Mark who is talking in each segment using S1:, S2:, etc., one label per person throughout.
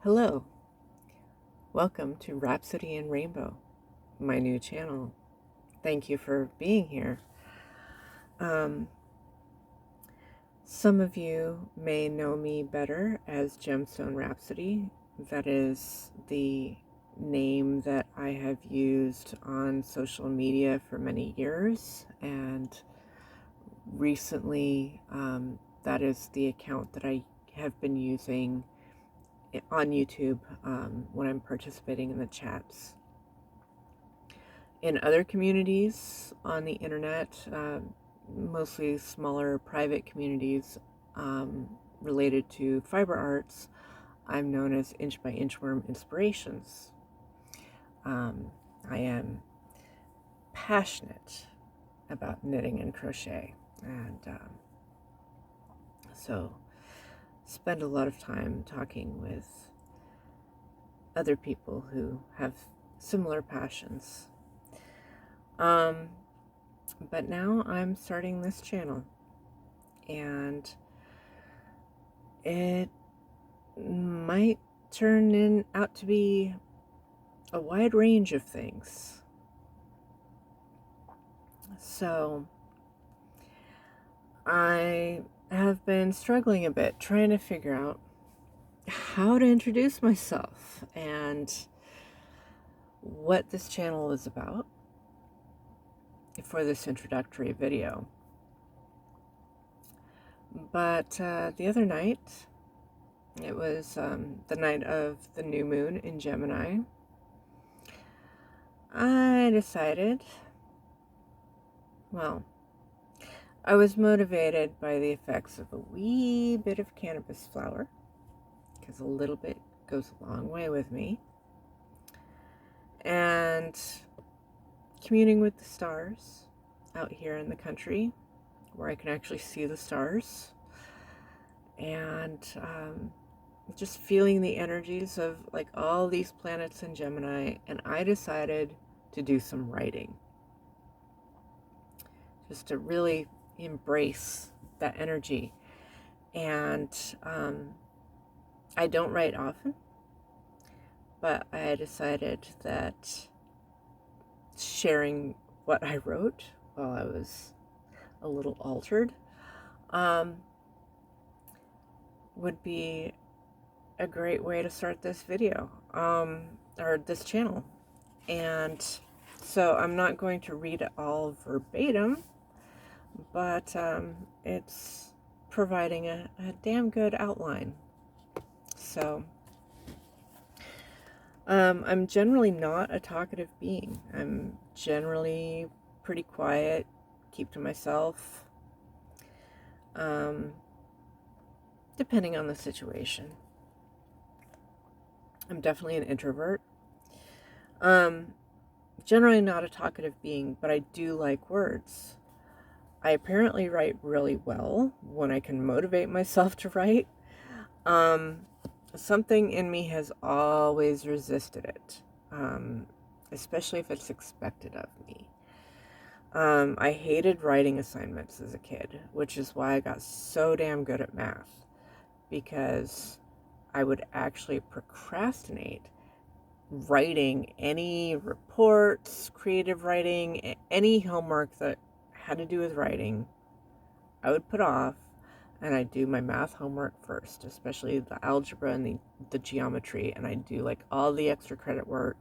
S1: Hello, welcome to Rhapsody and Rainbow, my new channel. Thank you for being here. Um, some of you may know me better as Gemstone Rhapsody. That is the name that I have used on social media for many years, and recently that is the account that I have been using on YouTube when I'm participating in the chats. In other communities on the internet, mostly smaller private communities related to fiber arts, I'm known as Inch by Inchworm Inspirations. I am passionate about knitting and crochet, and so spend a lot of time talking with other people who have similar passions. But now I'm starting this channel, and it might turn out to be a wide range of things. So I have been struggling a bit trying to figure out how to introduce myself and what this channel is about for this introductory video. But the other night, it was the night of the new moon in Gemini, I decided, well, I was motivated by the effects of a wee bit of cannabis flower, because a little bit goes a long way with me, and communing with the stars out here in the country where I can actually see the stars, and just feeling the energies of like all these planets in Gemini. And I decided to do some writing, just to really embrace that energy. And I don't write often, but I decided that sharing what I wrote while I was a little altered would be a great way to start this video, or this channel. And so I'm not going to read it all verbatim, but it's providing a damn good outline. So I'm generally not a talkative being. I'm generally pretty quiet, keep to myself, depending on the situation. I'm definitely an introvert. Generally not a talkative being, but I do like words. I apparently write really well when I can motivate myself to write. Something in me has always resisted it, especially if it's expected of me. I hated writing assignments as a kid, which is why I got so damn good at math, because I would actually procrastinate writing any reports, creative writing, any homework that had to do with writing. I would put off, and I'd do my math homework first, especially the algebra and the geometry, and I'd do like all the extra credit work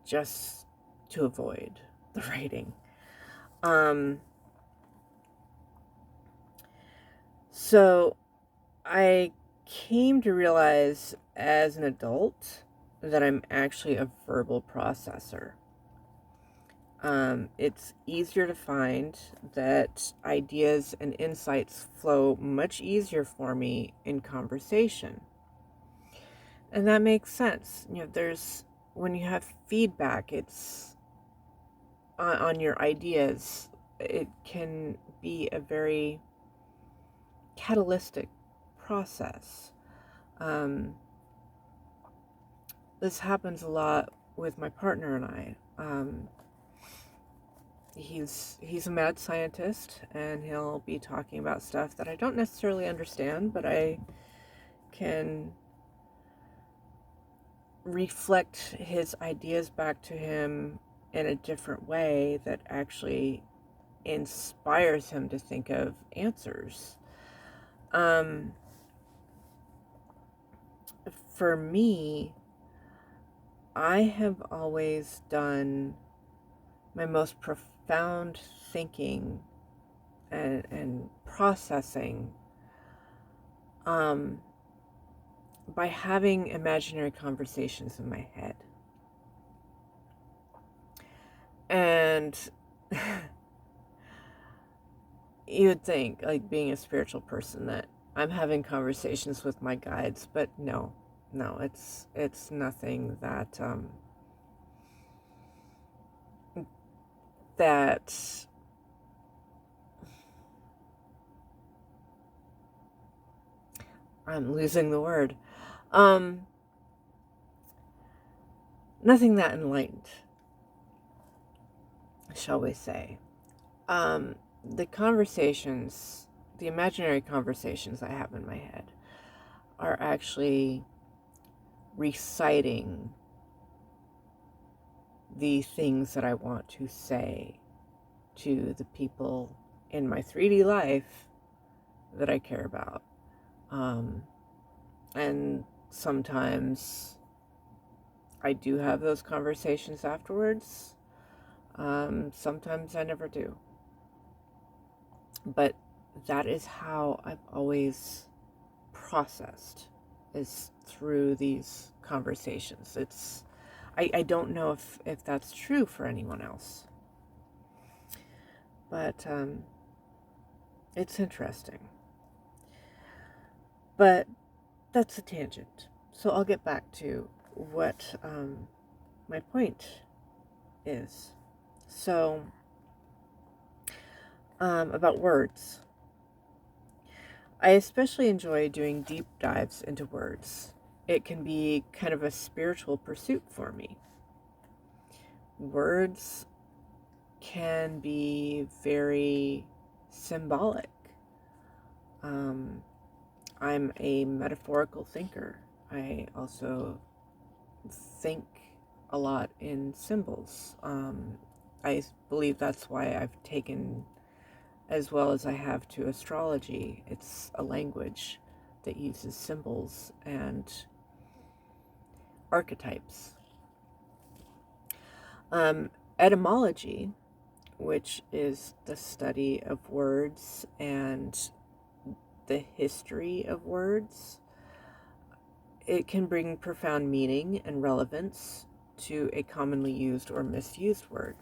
S1: just to avoid the writing. So I came to realize as an adult that I'm actually a verbal processor. It's easier to find that ideas and insights flow much easier for me in conversation. And that makes sense. When you have feedback, it's on your ideas, it can be a very catalytic process. This happens a lot with my partner and I. He's a mad scientist, and he'll be talking about stuff that I don't necessarily understand, but I can reflect his ideas back to him in a different way that actually inspires him to think of answers. For me, I have always done my most profound thinking and processing by having imaginary conversations in my head. And you would think, like, being a spiritual person, that I'm having conversations with my guides, but no, it's nothing that that I'm losing the word. Nothing that enlightened, shall we say. The conversations, the imaginary conversations I have in my head are actually reciting the things that I want to say to the people in my 3D life that I care about. And sometimes I do have those conversations afterwards. Sometimes I never do. But that is how I've always processed, is through these conversations. I don't know if that's true for anyone else. But it's interesting. But that's a tangent. So I'll get back to what my point is. So, about words. I especially enjoy doing deep dives into words. It can be kind of a spiritual pursuit for me. Words can be very symbolic. I'm a metaphorical thinker. I also think a lot in symbols. I believe that's why I've taken as well as I have to astrology. It's a language that uses symbols and archetypes. Etymology, which is the study of words and the history of words, it can bring profound meaning and relevance to a commonly used or misused word.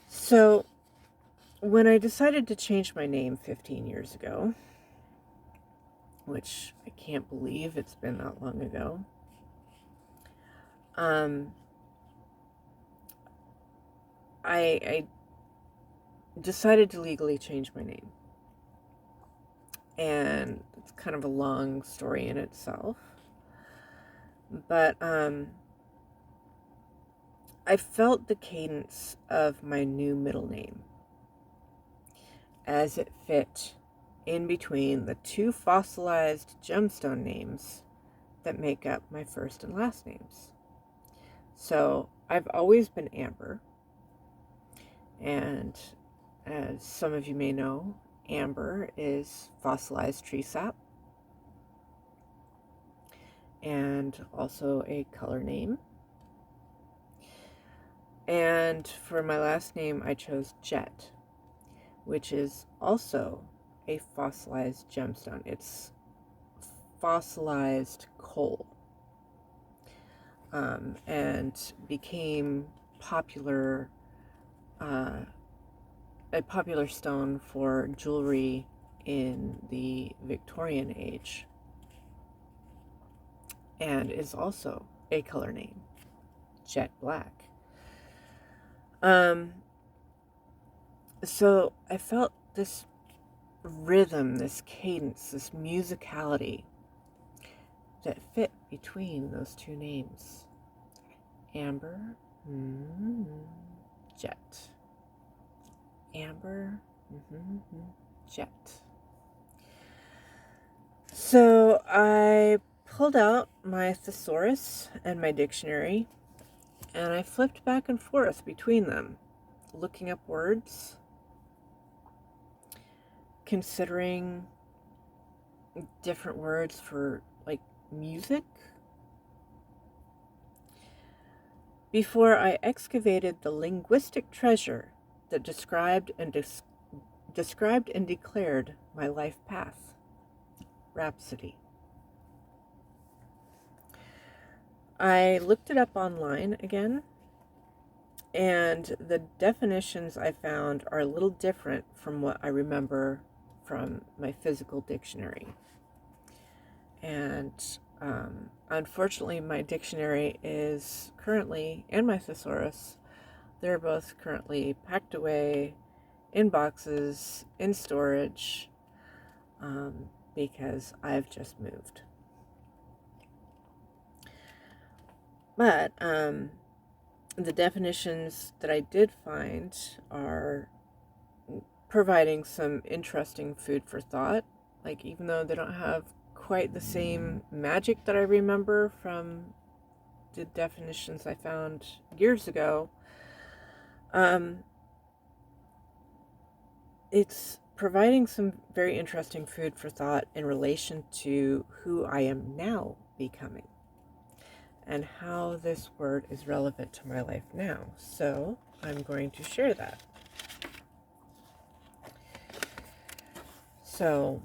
S1: So, when I decided to change my name 15 years ago, which I can't believe it's been that long ago, I decided to legally change my name. And it's kind of a long story in itself. But I felt the cadence of my new middle name as it fit in between the two fossilized gemstone names that make up my first and last names. So I've always been Amber, and as some of you may know, amber is fossilized tree sap and also a color name. And for my last name, I chose Jet, which is also a fossilized gemstone. It's fossilized coal, and became popular, a popular stone for jewelry in the Victorian age, and is also a color name, jet black. So I felt this rhythm, this cadence, this musicality that fit between those two names. Amber, Jet. Amber, Jet. So I pulled out my thesaurus and my dictionary, and I flipped back and forth between them, looking up words, considering different words for like music, before I excavated the linguistic treasure that described and declared my life path. Rhapsody. I looked it up online again, and the definitions I found are a little different from what I remember from my physical dictionary. And unfortunately, my dictionary is currently, and my thesaurus, they're both currently packed away in boxes, in storage, because I've just moved. But the definitions that I did find are providing some interesting food for thought. Like, even though they don't have quite the same magic that I remember from the definitions I found years ago, it's providing some very interesting food for thought in relation to who I am now becoming and how this word is relevant to my life now. So I'm going to share that. So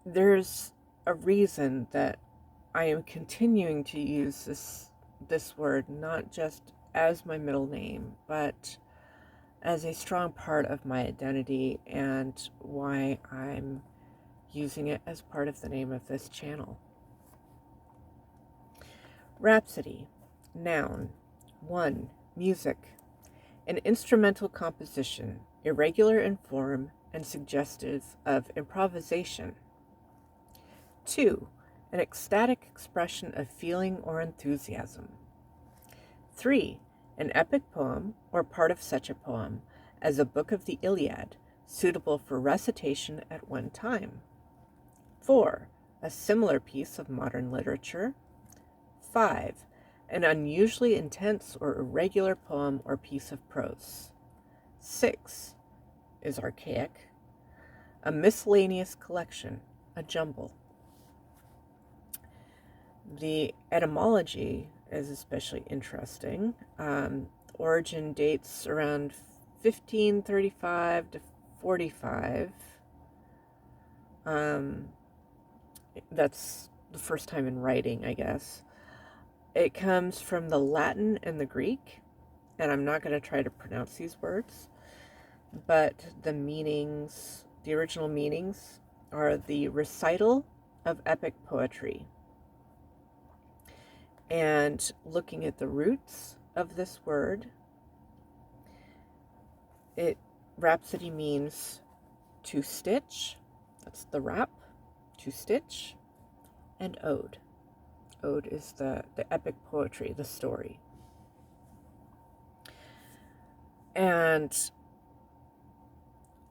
S1: there's a reason that I am continuing to use this word not just as my middle name, but as a strong part of my identity, and why I'm using it as part of the name of this channel. Rhapsody. Noun. 1. Music. An instrumental composition, irregular in form and suggestive of improvisation. 2. An ecstatic expression of feeling or enthusiasm. 3. An epic poem or part of such a poem, as a book of the Iliad, suitable for recitation at one time. 4. A similar piece of modern literature. 5. An unusually intense or irregular poem or piece of prose. 6. Is archaic. A miscellaneous collection, a jumble. The etymology is especially interesting. Origin dates around 1535 to 45. That's the first time in writing, I guess. It comes from the Latin and the Greek, and I'm not going to try to pronounce these words, but the original meanings are the recital of epic poetry. And looking at the roots of this word, rhapsody means to stitch. That's the rap, to stitch, and ode. Ode is the epic poetry, the story. And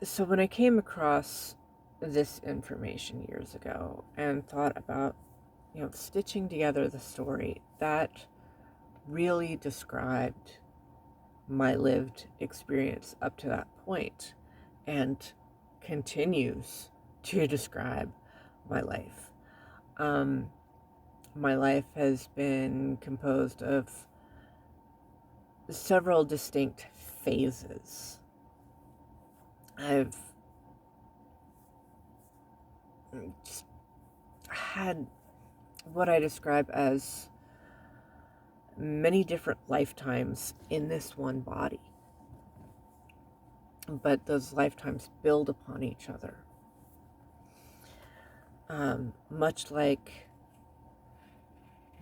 S1: so when I came across this information years ago and thought about, stitching together the story, that really described my lived experience up to that point and continues to describe my life. My life has been composed of several distinct phases. I've just had what I describe as many different lifetimes in this one body. But those lifetimes build upon each other. Much like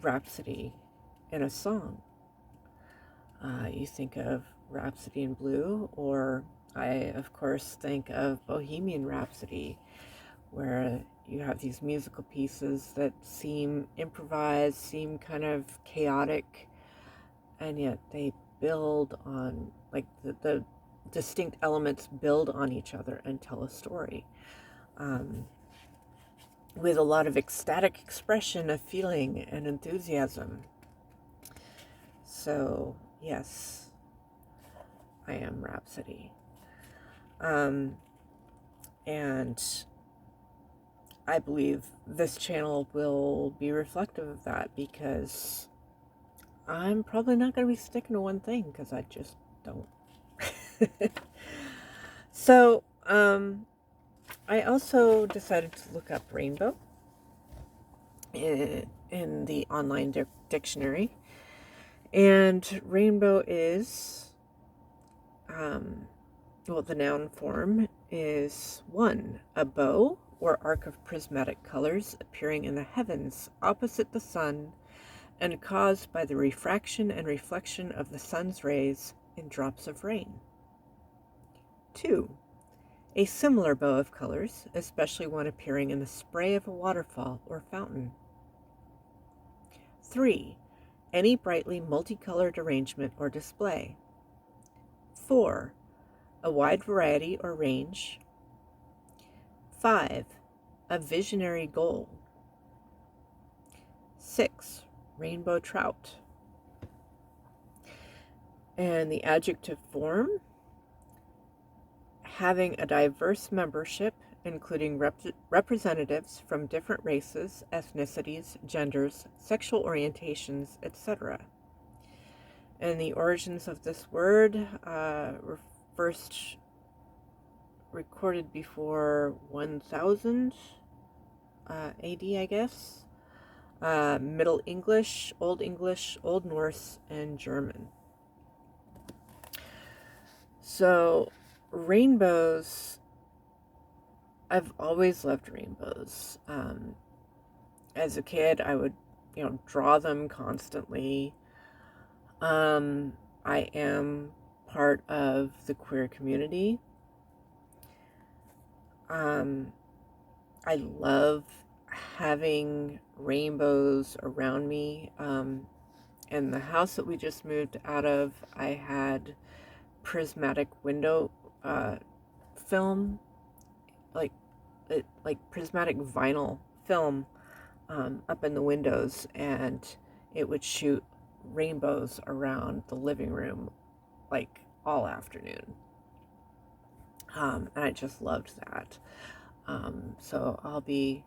S1: Rhapsody in a song. You think of Rhapsody in Blue, or I, of course, think of Bohemian Rhapsody, where you have these musical pieces that seem improvised, seem kind of chaotic, and yet they build on, like, the distinct elements build on each other and tell a story, with a lot of ecstatic expression of feeling and enthusiasm. So, yes, I am Rhapsody. And I believe this channel will be reflective of that, because I'm probably not going to be sticking to one thing, because I just don't. So, I also decided to look up rainbow in the online dictionary. And rainbow is, the noun form is 1, a bow or arc of prismatic colors appearing in the heavens opposite the sun and caused by the refraction and reflection of the sun's rays in drops of rain. 2, a similar bow of colors, especially one appearing in the spray of a waterfall or fountain. 3, any brightly multicolored arrangement or display. 4, a wide variety or range. 5, a visionary goal. 6, rainbow trout. And the adjective form, having a diverse membership, including representatives from different races, ethnicities, genders, sexual orientations, etc. And the origins of this word were first recorded before 1000 AD, I guess. Middle English, Old Norse, and German. So, rainbows, I've always loved rainbows. As a kid, I would, draw them constantly. I am part of the queer community. I love having rainbows around me. In the house that we just moved out of, I had prismatic window film, like prismatic vinyl film up in the windows, and it would shoot rainbows around the living room like all afternoon. And I just loved that. So I'll be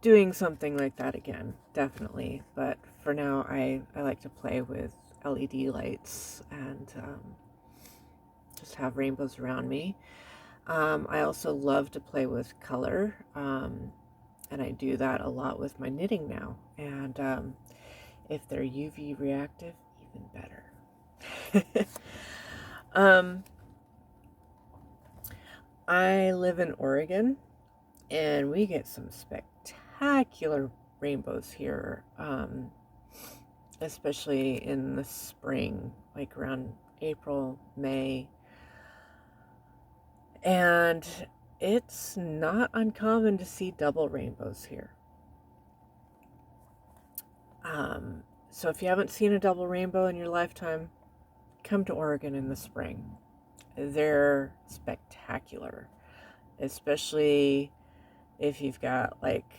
S1: doing something like that again, definitely. But for now, I like to play with LED lights and just have rainbows around me. I also love to play with color, and I do that a lot with my knitting now. And if they're UV reactive, even better. I live in Oregon, and we get some spectacular rainbows here, especially in the spring, like around April, May. And it's not uncommon to see double rainbows here. So if you haven't seen a double rainbow in your lifetime, come to Oregon in the spring. They're spectacular, especially if you've got like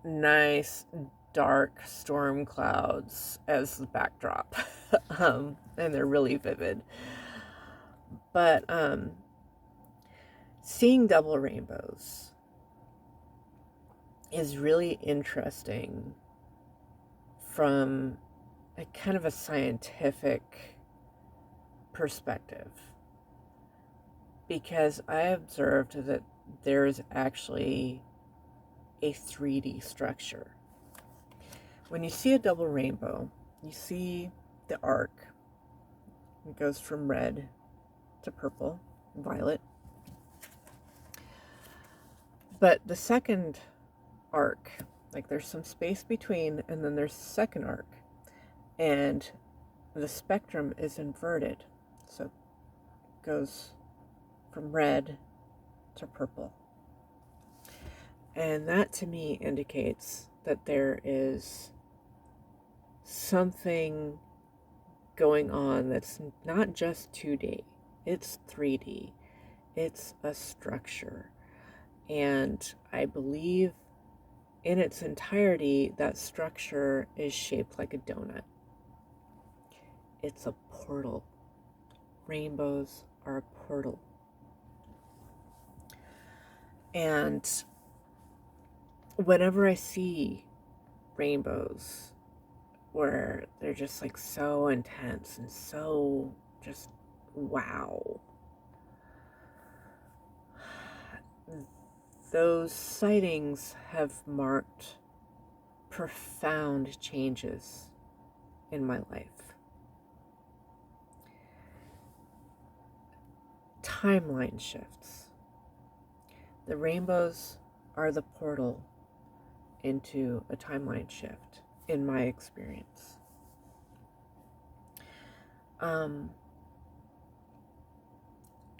S1: nice dark storm clouds as the backdrop. And they're really vivid. But seeing double rainbows is really interesting from a kind of a scientific perspective, because I observed that there is actually a 3D structure. When you see a double rainbow, you see the arc. It goes from red to purple, violet. But the second arc, like there's some space between, and then there's the second arc, and the spectrum is inverted. So it goes from red to purple. And that to me indicates that there is something going on that's not just 2D. It's 3D. It's a structure. And I believe in its entirety, that structure is shaped like a donut. It's a portal. Rainbows are a portal. And whenever I see rainbows where they're just like so intense and so just wow, those sightings have marked profound changes in my life. Timeline shifts. The rainbows are the portal into a timeline shift, in my experience.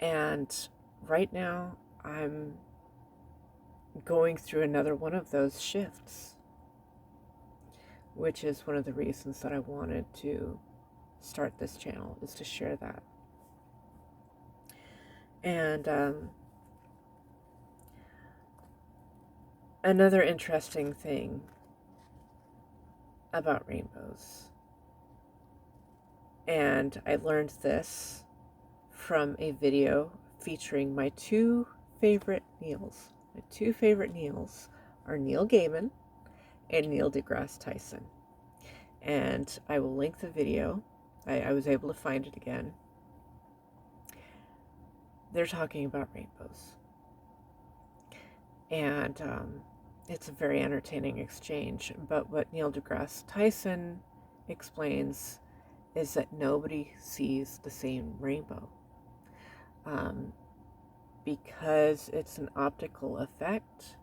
S1: And right now, I'm going through another one of those shifts, which is one of the reasons that I wanted to start this channel, is to share that. And another interesting thing about rainbows, and I learned this from a video featuring my two favorite Neils. My two favorite Neils are Neil Gaiman and Neil deGrasse Tyson. And I will link the video. I was able to find it again. They're talking about rainbows. And it's a very entertaining exchange. But what Neil deGrasse Tyson explains is that nobody sees the same rainbow. Because it's an optical effect,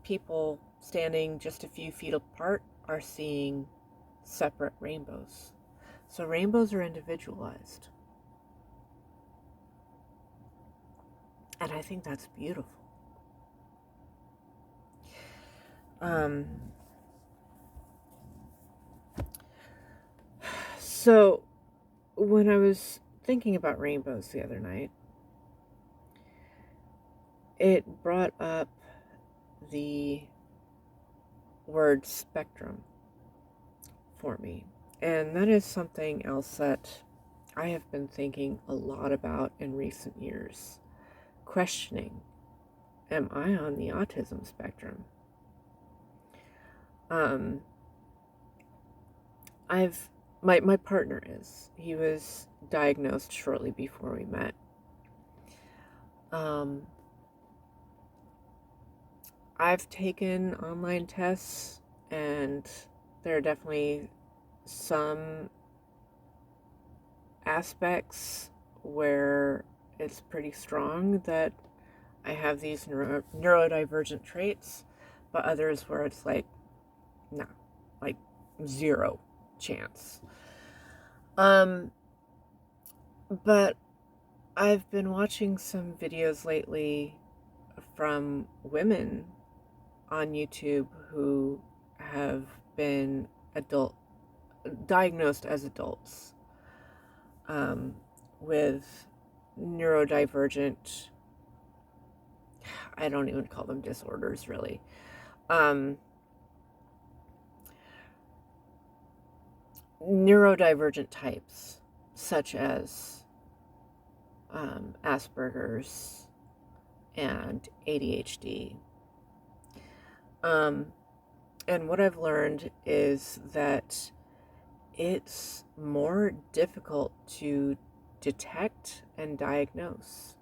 S1: people standing just a few feet apart are seeing separate rainbows. So rainbows are individualized. And I think that's beautiful. So when I was thinking about rainbows the other night, it brought up the word spectrum for me. And that is something else that I have been thinking a lot about in recent years. Questioning, am I on the autism spectrum? My partner is. He was diagnosed shortly before we met. I've taken online tests, and there are definitely some aspects where it's pretty strong that I have these neurodivergent traits, but others where it's like, no, like 0 chance. But I've been watching some videos lately from women on YouTube who have been diagnosed as adults with neurodivergent, I don't even call them disorders really, neurodivergent types such as Asperger's and ADHD. And what I've learned is that it's more difficult to detect and diagnose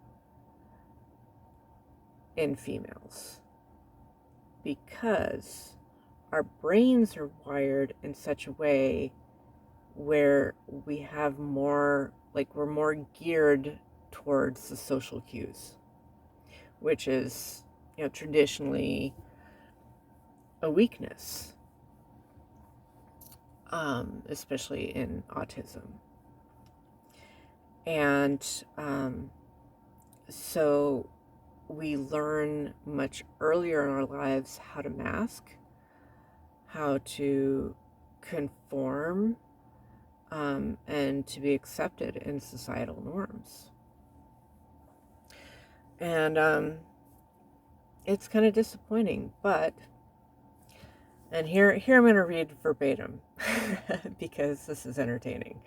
S1: in females because our brains are wired in such a way where we have more, like, we're more geared towards the social cues, which is, traditionally a weakness, especially in autism. And so we learn much earlier in our lives how to mask, how to conform, and to be accepted in societal norms. And it's kind of disappointing, and here I'm going to read verbatim because this is entertaining.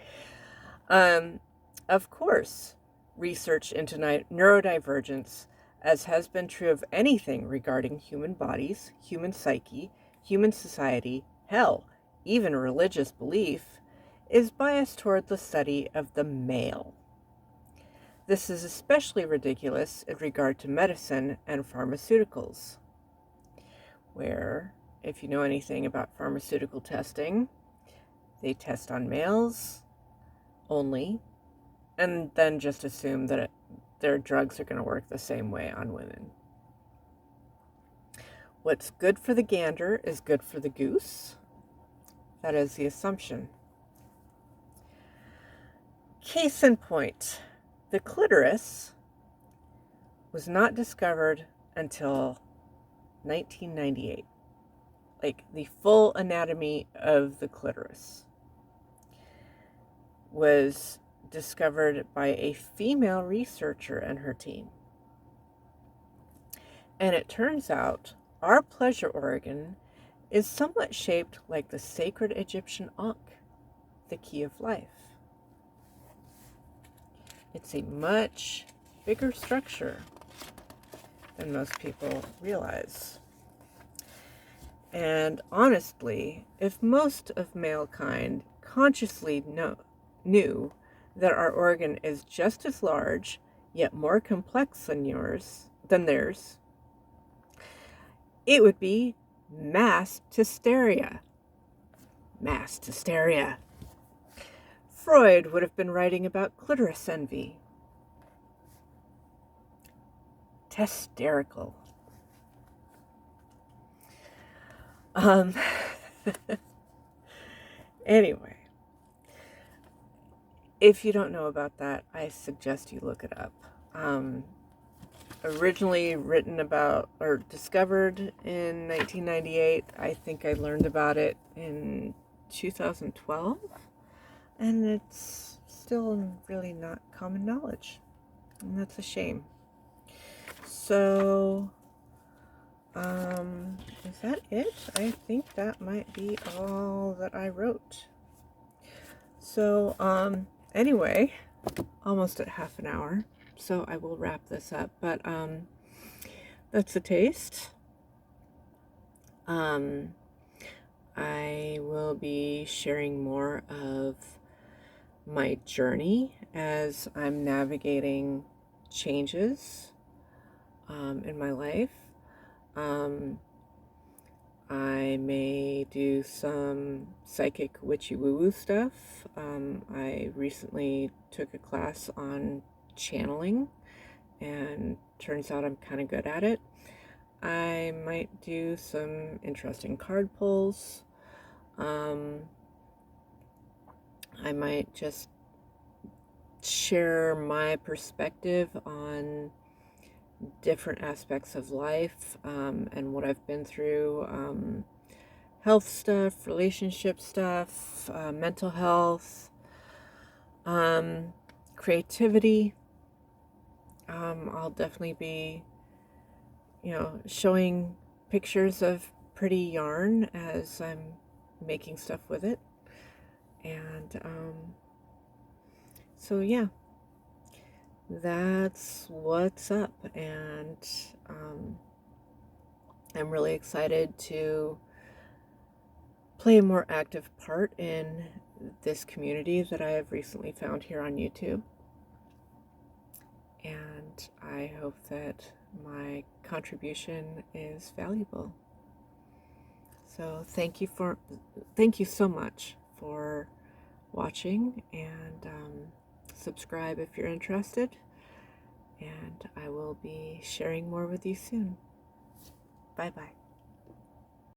S1: Of course, research into neurodivergence, as has been true of anything regarding human bodies, human psyche, human society, hell, even religious belief, is biased toward the study of the male. This is especially ridiculous in regard to medicine and pharmaceuticals, where, if you know anything about pharmaceutical testing, they test on males only, and then just assume that their drugs are going to work the same way on women. What's good for the gander is good for the goose. That is the assumption. Case in point, the clitoris was not discovered until 1998. Like, the full anatomy of the clitoris was discovered by a female researcher and her team. And it turns out our pleasure organ is somewhat shaped like the sacred Egyptian Ankh, the key of life. It's a much bigger structure than most people realize. And honestly, if most of mankind consciously knew that our organ is just as large, yet more complex than theirs, it would be mass hysteria. Mass hysteria. Freud would have been writing about clitoris envy. Hysterical. Anyway, if you don't know about that, I suggest you look it up. Originally written about or discovered in 1998. I think I learned about it in 2012. And it's still really not common knowledge. And that's a shame. So, is that it? I think that might be all that I wrote. So, anyway, almost at half an hour. So I will wrap this up. But, that's a taste. I will be sharing more of my journey as I'm navigating changes in my life. I may do some psychic witchy woo-woo stuff. I recently took a class on channeling, and turns out I'm kind of good at it. I might do some interesting card pulls. I might just share my perspective on different aspects of life, and what I've been through, health stuff, relationship stuff, mental health, creativity. I'll definitely be, showing pictures of pretty yarn as I'm making stuff with it. And so yeah, that's what's up. And I'm really excited to play a more active part in this community that I have recently found here on YouTube. And I hope that my contribution is valuable. So thank you so much for watching, and subscribe if you're interested. And I will be sharing more with you soon. Bye-bye.